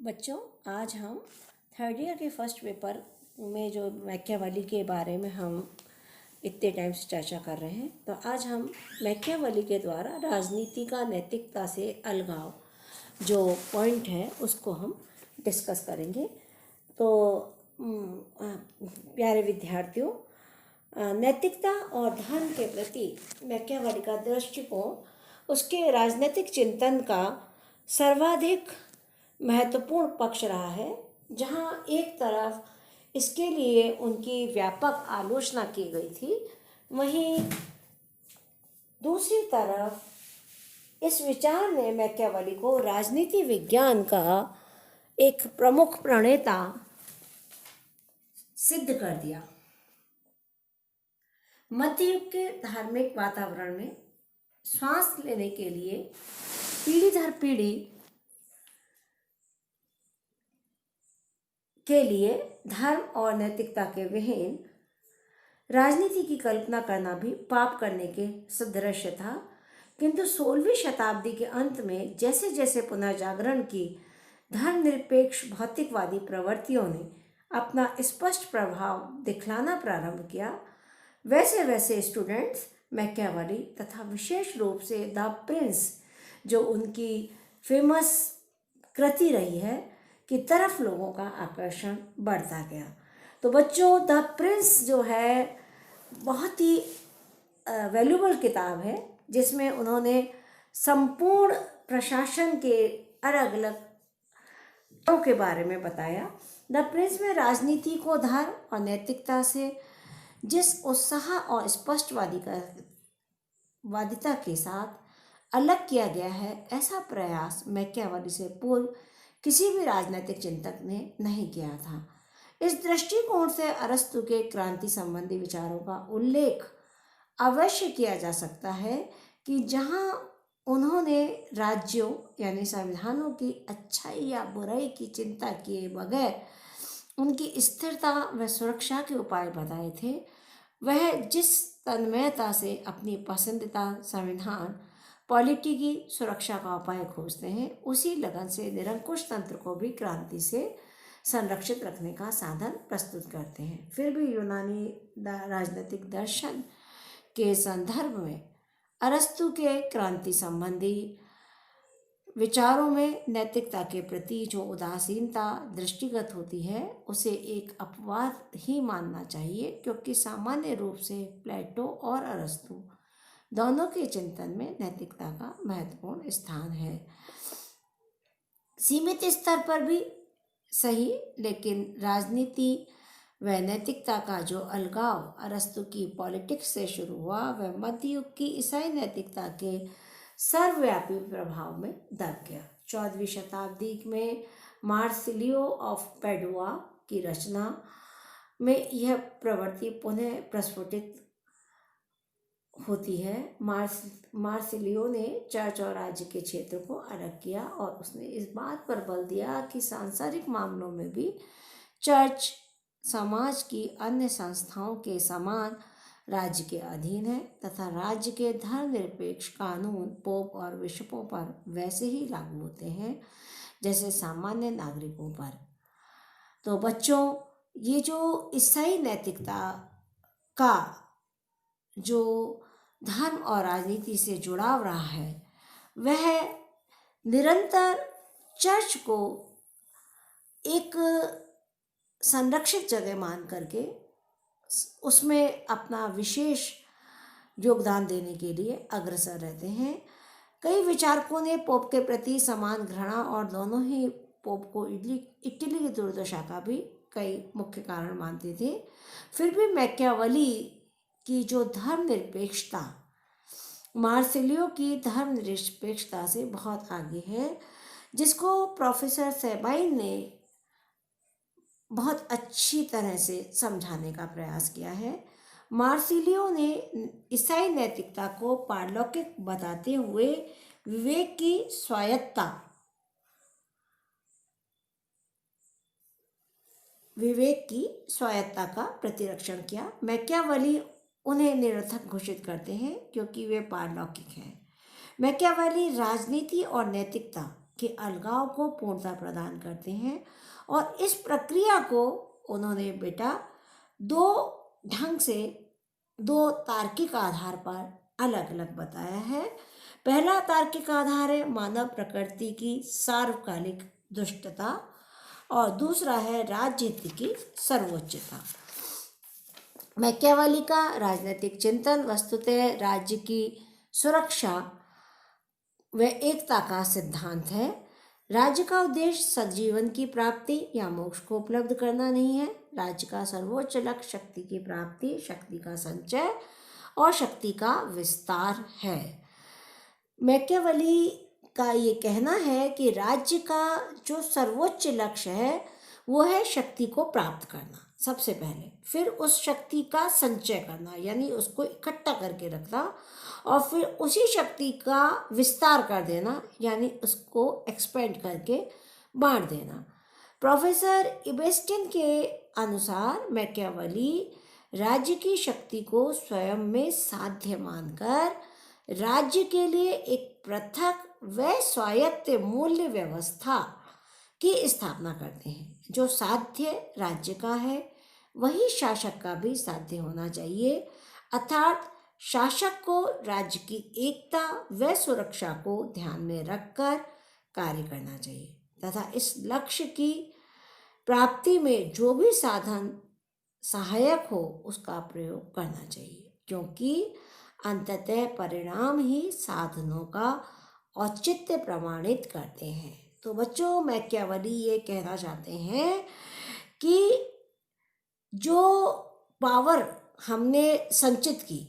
बच्चों, आज हम थर्ड ईयर के फर्स्ट पेपर में जो मैकियावेली के बारे में हम इतने टाइम से चर्चा कर रहे हैं, तो आज हम मैकियावेली के द्वारा राजनीति का नैतिकता से अलगाव जो पॉइंट है उसको हम डिस्कस करेंगे। तो प्यारे विद्यार्थियों, नैतिकता और धर्म के प्रति मैकियावेली का दृष्टिकोण उसके राजनीतिक चिंतन का सर्वाधिक महत्वपूर्ण पक्ष रहा है। जहाँ एक तरफ इसके लिए उनकी व्यापक आलोचना की गई थी, वहीं दूसरी तरफ इस विचार ने मैकियावेली को राजनीति विज्ञान का एक प्रमुख प्रणेता सिद्ध कर दिया। मध्य युग के धार्मिक वातावरण में श्वास लेने के लिए पीढ़ी दर पीढ़ी के लिए धर्म और नैतिकता के विहीन राजनीति की कल्पना करना भी पाप करने के सदृश था। किंतु 16वीं शताब्दी के अंत में जैसे जैसे पुनर्जागरण की धर्मनिरपेक्ष भौतिकवादी प्रवृत्तियों ने अपना स्पष्ट प्रभाव दिखलाना प्रारंभ किया, वैसे वैसे स्टूडेंट्स मैकियावेली तथा विशेष रूप से द प्रिंस, जो उनकी फेमस कृति रही है, की तरफ लोगों का आकर्षण बढ़ता गया। तो बच्चों, द प्रिंस जो है बहुत ही वैल्यूबल किताब है, जिसमें उन्होंने संपूर्ण प्रशासन के अलग अलग के बारे में बताया। द प्रिंस में राजनीति को धर्म और नैतिकता से जिस उत्साह और वादिता के साथ अलग किया गया है, ऐसा प्रयास मैकियावेली से पूर्व किसी भी राजनीतिक चिंतक ने नहीं किया था। इस दृष्टिकोण से अरस्तु के क्रांति संबंधी विचारों का उल्लेख अवश्य किया जा सकता है कि जहां उन्होंने राज्यों यानी संविधानों की अच्छाई या बुराई की चिंता किए बगैर उनकी स्थिरता व सुरक्षा के उपाय बताए थे, वह जिस तन्मयता से अपनी पसंदीदा संविधान पॉलिटी की सुरक्षा का उपाय खोजते हैं, उसी लगन से निरंकुश तंत्र को भी क्रांति से संरक्षित रखने का साधन प्रस्तुत करते हैं। फिर भी यूनानी राजनीतिक दर्शन के संदर्भ में अरस्तु के क्रांति संबंधी विचारों में नैतिकता के प्रति जो उदासीनता दृष्टिगत होती है, उसे एक अपवाद ही मानना चाहिए, क्योंकि सामान्य रूप से प्लेटो और अरस्तु दोनों के चिंतन में नैतिकता का महत्वपूर्ण स्थान है। सीमित स्तर पर भी सही, लेकिन राजनीति व नैतिकता का जो अलगाव अरस्तु की पॉलिटिक्स से शुरू हुआ, वह मध्य युग की ईसाई नैतिकता के सर्वव्यापी प्रभाव में दब गया। 14वीं शताब्दी में मार्सिलियो ऑफ पैडुआ की रचना में यह प्रवृत्ति पुनः प्रस्फुटित होती है। मार्सिलियो ने चर्च और राज्य के क्षेत्र को अलग किया और उसने इस बात पर बल दिया कि सांसारिक मामलों में भी चर्च समाज की अन्य संस्थाओं के समान राज्य के अधीन है तथा राज्य के धर्मनिरपेक्ष कानून पोप और बिशपों पर वैसे ही लागू होते हैं जैसे सामान्य नागरिकों पर। तो बच्चों, ये जो ईसाई नैतिकता का जो धर्म और राजनीति से जुड़ाव रहा है, वह निरंतर चर्च को एक संरक्षित जगह मान करके उसमें अपना विशेष योगदान देने के लिए अग्रसर रहते हैं। कई विचारकों ने पोप के प्रति समान घृणा और दोनों ही पोप को इटली की दुर्दशा का भी कई मुख्य कारण मानते थे। फिर भी मैकियावेली की जो धर्मनिरपेक्षता मार्सिलियो की धर्मनिरपेक्षता से बहुत आगे है, जिसको प्रोफेसर सेबाइन ने बहुत अच्छी तरह से समझाने का प्रयास किया है। मार्सिलियो ने ईसाई नैतिकता को पारलौकिक बताते हुए विवेक की स्वायत्ता का प्रतिरक्षण किया। मैकियावेली उन्हें निरर्थक घोषित करते हैं क्योंकि वे पारलौकिक हैं। मैकियावेली राजनीति और नैतिकता के अलगाव को पूर्णता प्रदान करते हैं। और इस प्रक्रिया को उन्होंने बेटा दो ढंग से, दो तार्किक आधार पर अलग अलग बताया है। पहला तार्किक आधार है मानव प्रकृति की सार्वकालिक दुष्टता, और दूसरा है राजनीति की सर्वोच्चता। मैकियावेली का राजनीतिक चिंतन वस्तुतः राज्य की सुरक्षा व एकता का सिद्धांत है। राज्य का उद्देश्य सजीवन की प्राप्ति या मोक्ष को उपलब्ध करना नहीं है। राज्य का सर्वोच्च लक्ष्य शक्ति की प्राप्ति, शक्ति का संचय और शक्ति का विस्तार है। मैकियावेली का ये कहना है कि राज्य का जो सर्वोच्च लक्ष्य है वो है शक्ति को प्राप्त करना सबसे पहले, फिर उस शक्ति का संचय करना यानी उसको इकट्ठा करके रखना, और फिर उसी शक्ति का विस्तार कर देना यानी उसको एक्सपेंड करके बांट देना। प्रोफेसर इबेस्टिन के अनुसार मैकियावेली राज्य की शक्ति को स्वयं में साध्य मानकर राज्य के लिए एक पृथक व स्वायत्त मूल्य व्यवस्था की स्थापना करते हैं। जो साध्य राज्य का है वही शासक का भी साध्य होना चाहिए, अर्थात शासक को राज्य की एकता व सुरक्षा को ध्यान में रखकर कार्य करना चाहिए तथा इस लक्ष्य की प्राप्ति में जो भी साधन सहायक हो उसका प्रयोग करना चाहिए, क्योंकि अंततः परिणाम ही साधनों का औचित्य प्रमाणित करते हैं। तो बच्चों, मैकियावेली ये कहना चाहते हैं कि जो पावर हमने संचित की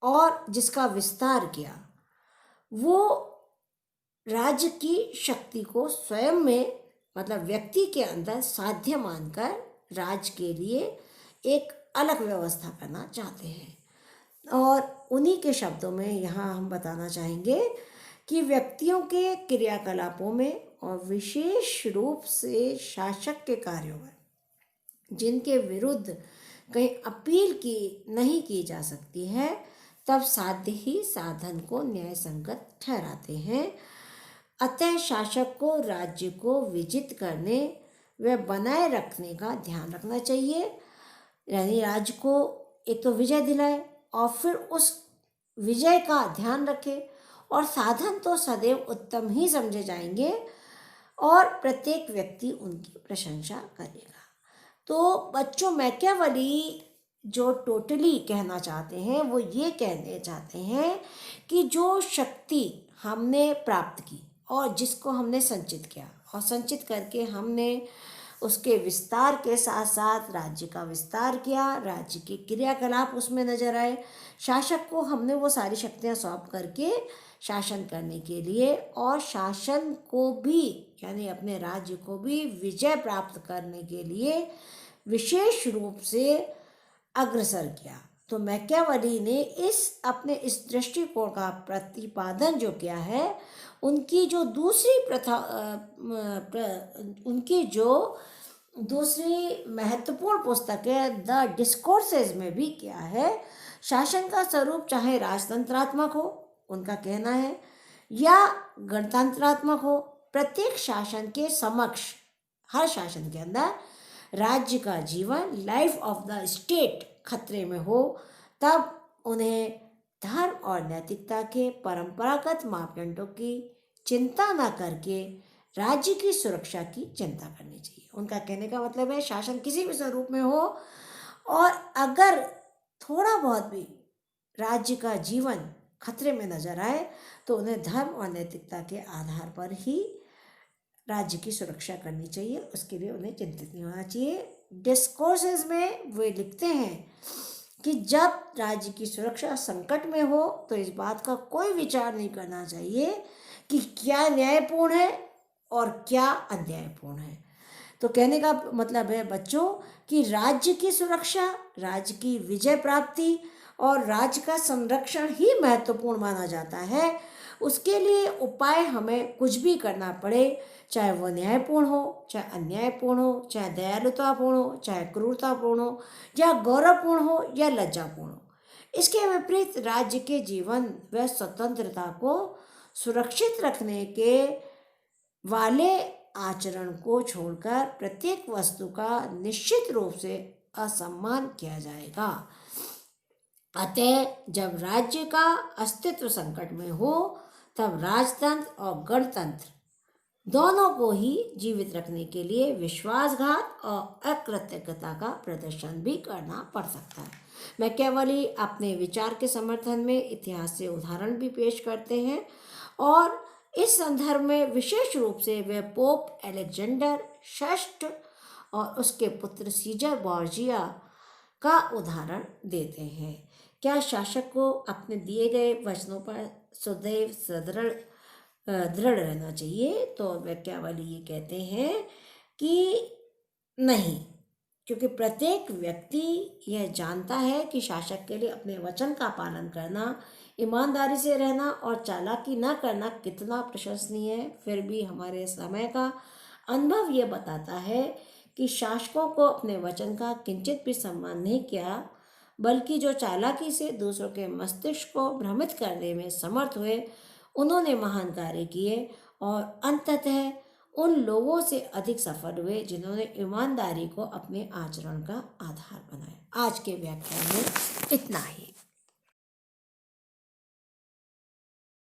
और जिसका विस्तार किया वो राज्य की शक्ति को स्वयं में मतलब व्यक्ति के अंदर साध्य मानकर राज्य के लिए एक अलग व्यवस्था करना चाहते हैं। और उन्हीं के शब्दों में यहाँ हम बताना चाहेंगे कि व्यक्तियों के क्रियाकलापों में और विशेष रूप से शासक के कार्यों में जिनके विरुद्ध कहीं अपील की नहीं की जा सकती है, तब साध्य ही साधन को न्याय संगत ठहराते हैं। अतः शासक को राज्य को विजित करने व बनाए रखने का ध्यान रखना चाहिए, यानी राज्य को एक तो विजय दिलाए और फिर उस विजय का ध्यान रखे, और साधन तो सदैव उत्तम ही समझे जाएंगे और प्रत्येक व्यक्ति उनकी प्रशंसा करेगा। तो बच्चों, मैकियावेली जो टोटली कहना चाहते हैं वो ये कहने चाहते हैं कि जो शक्ति हमने प्राप्त की और जिसको हमने संचित किया और संचित करके हमने उसके विस्तार के साथ साथ राज्य का विस्तार किया, राज्य के क्रियाकलाप उसमें नजर आए, शासक को हमने वो सारी शक्तियां सौंप करके शासन करने के लिए और शासन को भी यानी अपने राज्य को भी विजय प्राप्त करने के लिए विशेष रूप से अग्रसर किया। तो मैकियावेली ने अपने इस दृष्टिकोण का प्रतिपादन जो किया है, उनकी जो दूसरी महत्वपूर्ण पुस्तक है द डिस्कोर्सेज में भी किया है। शासन का स्वरूप चाहे राजतंत्रात्मक हो, उनका कहना है, या गणतंत्रात्मक हो, प्रत्येक शासन के समक्ष हर शासन के अंदर राज्य का जीवन, लाइफ ऑफ द स्टेट खतरे में हो, तब उन्हें धर्म और नैतिकता के परंपरागत मापदंडों की चिंता न करके राज्य की सुरक्षा की चिंता करनी चाहिए। उनका कहने का मतलब है शासन किसी भी स्वरूप में हो और अगर थोड़ा बहुत भी राज्य का जीवन खतरे में नजर आए तो उन्हें धर्म और नैतिकता के आधार पर ही राज्य की सुरक्षा करनी चाहिए, उसके लिए उन्हें चिंतित नहीं होना चाहिए। डिस्कोर्सेज में वे लिखते हैं कि जब राज्य की सुरक्षा संकट में हो तो इस बात का कोई विचार नहीं करना चाहिए कि क्या न्यायपूर्ण है और क्या अन्यायपूर्ण है। तो कहने का मतलब है बच्चों कि राज्य की सुरक्षा, राज्य की विजय प्राप्ति और राज्य का संरक्षण ही महत्वपूर्ण माना जाता है। उसके लिए उपाय हमें कुछ भी करना पड़े, चाहे वो न्यायपूर्ण हो, चाहे अन्यायपूर्ण हो, चाहे दयालुतापूर्ण हो, चाहे क्रूरतापूर्ण हो, या गौरवपूर्ण हो या लज्जापूर्ण हो। इसके विपरीत राज्य के जीवन व स्वतंत्रता को सुरक्षित रखने के वाले आचरण को छोड़कर प्रत्येक वस्तु का निश्चित रूप से असम्मान किया जाएगा। अतः जब राज्य का अस्तित्व संकट में हो तब राजतंत्र और गणतंत्र दोनों को ही जीवित रखने के लिए विश्वासघात और अकृतज्ञता का प्रदर्शन भी करना पड़ सकता है। मैकियावेली अपने विचार के समर्थन में इतिहास से उदाहरण भी पेश करते हैं और इस संदर्भ में विशेष रूप से वे पोप अलेक्जेंडर षष्ठ और उसके पुत्र सीजर बोर्जिया का उदाहरण देते हैं। क्या शासक को अपने दिए गए वचनों पर सदैव दृढ़ रहना चाहिए? तो मैकियावेली ये कहते हैं कि नहीं, क्योंकि प्रत्येक व्यक्ति यह जानता है कि शासक के लिए अपने वचन का पालन करना, ईमानदारी से रहना और चालाकी न करना कितना प्रशंसनीय है। फिर भी हमारे समय का अनुभव यह बताता है कि शासकों को अपने वचन का किंचित भी सम्मान नहीं किया, बल्कि जो चालाकी से दूसरों के मस्तिष्क को भ्रमित करने में समर्थ हुए, उन्होंने महान कार्य किए और अंततः उन लोगों से अधिक सफल हुए जिन्होंने ईमानदारी को अपने आचरण का आधार बनाया। आज के व्याख्यान में इतना ही।